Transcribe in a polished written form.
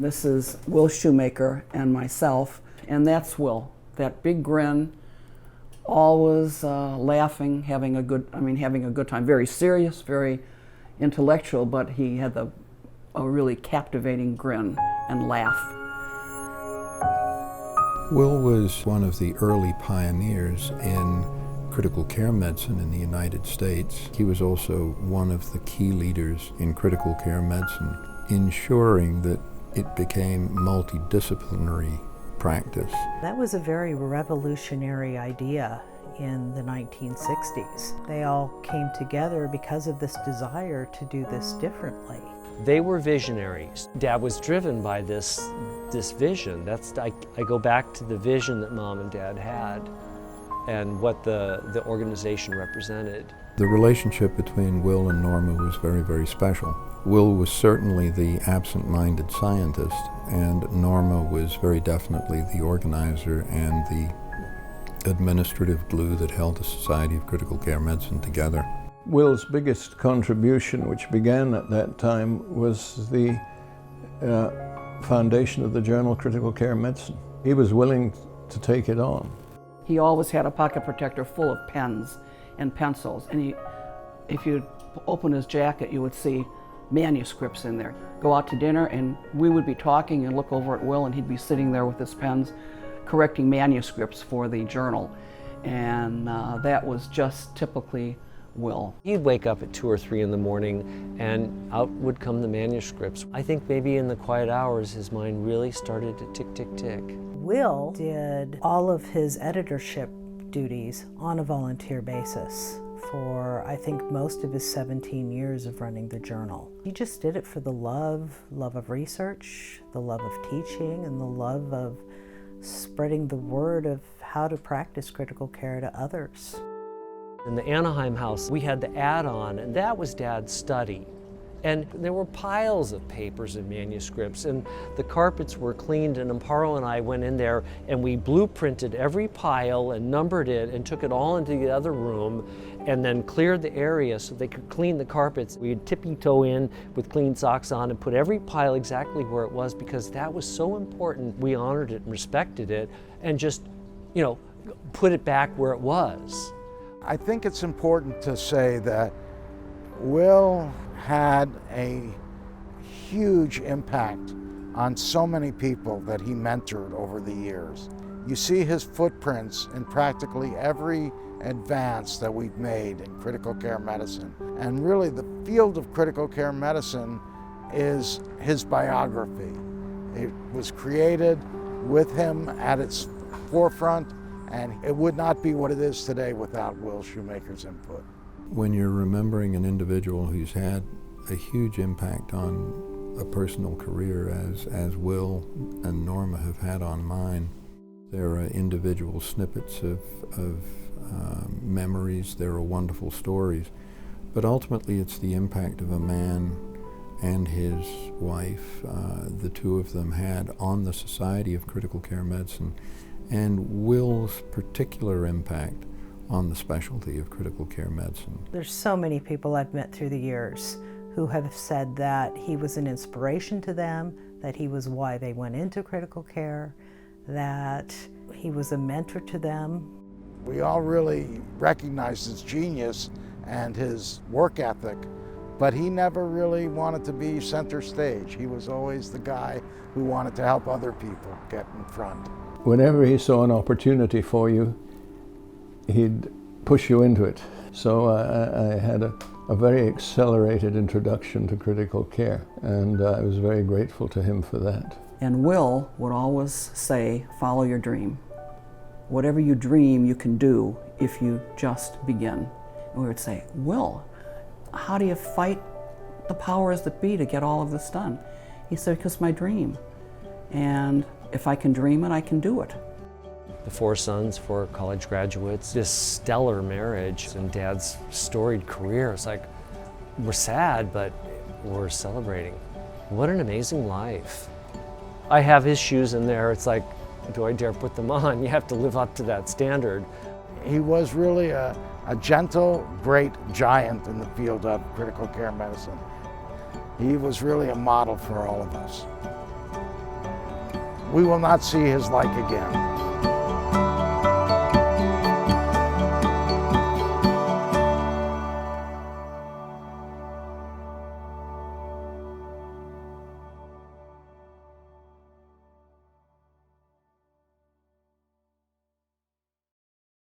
This is Will Shoemaker and myself, and that's Will. That big grin, always laughing, having a good time. Very serious, very intellectual, but he had a really captivating grin and laugh. Will was one of the early pioneers in critical care medicine in the United States. He was also one of the key leaders in critical care medicine, ensuring that it became multidisciplinary practice. That was a very revolutionary idea in the 1960s. They all came together because of this desire to do this differently. They were visionaries. Dad was driven by this vision. I go back to the vision that Mom and Dad had and what the organization represented. The relationship between Will and Norma was very, very special. Will was certainly the absent-minded scientist, and Norma was very definitely the organizer and the administrative glue that held the Society of Critical Care Medicine together. Will's biggest contribution, which began at that time, was the foundation of the journal Critical Care Medicine. He was willing to take it on. He always had a pocket protector full of pens and pencils, and if you open his jacket, you would see manuscripts in there. Go out to dinner and we would be talking and look over at Will, and he'd be sitting there with his pens correcting manuscripts for the journal, and that was just typically Will. He'd wake up at 2 or 3 in the morning and out would come the manuscripts. I think maybe in the quiet hours his mind really started to tick, tick, tick. Will did all of his editorship duties on a volunteer basis for, I think, most of his 17 years of running the journal. He just did it for the love of research, the love of teaching, and the love of spreading the word of how to practice critical care to others. In the Anaheim house, we had the add-on, and that was Dad's study. And there were piles of papers and manuscripts, and the carpets were cleaned, and Amparo and I went in there and we blueprinted every pile and numbered it and took it all into the other room and then cleared the area so they could clean the carpets. We'd tippy-toe in with clean socks on and put every pile exactly where it was, because that was so important. We honored it and respected it and just, put it back where it was. I think it's important to say that Will had a huge impact on so many people that he mentored over the years. You see his footprints in practically every advance that we've made in critical care medicine. And really the field of critical care medicine is his biography. It was created with him at its forefront, and it would not be what it is today without Will Shoemaker's input. When you're remembering an individual who's had a huge impact on a personal career as Will and Norma have had on mine, there are individual snippets of memories, there are wonderful stories, but ultimately it's the impact of a man and his wife, the two of them had on the Society of Critical Care Medicine, and Will's particular impact on the specialty of critical care medicine. There's so many people I've met through the years who have said that he was an inspiration to them, that he was why they went into critical care, that he was a mentor to them. We all really recognized his genius and his work ethic, but he never really wanted to be center stage. He was always the guy who wanted to help other people get in front. Whenever he saw an opportunity for you, he'd push you into it. So I had a very accelerated introduction to critical care, and I was very grateful to him for that. And Will would always say, follow your dream. Whatever you dream, you can do if you just begin. And we would say, Will, how do you fight the powers that be to get all of this done? He said, because my dream. And if I can dream it, I can do it. The 4 sons, 4 college graduates, this stellar marriage and Dad's storied career. It's like, we're sad, but we're celebrating. What an amazing life. I have his shoes in there. It's like, do I dare put them on? You have to live up to that standard. He was really a gentle, great giant in the field of critical care medicine. He was really a model for all of us. we will not see his like again.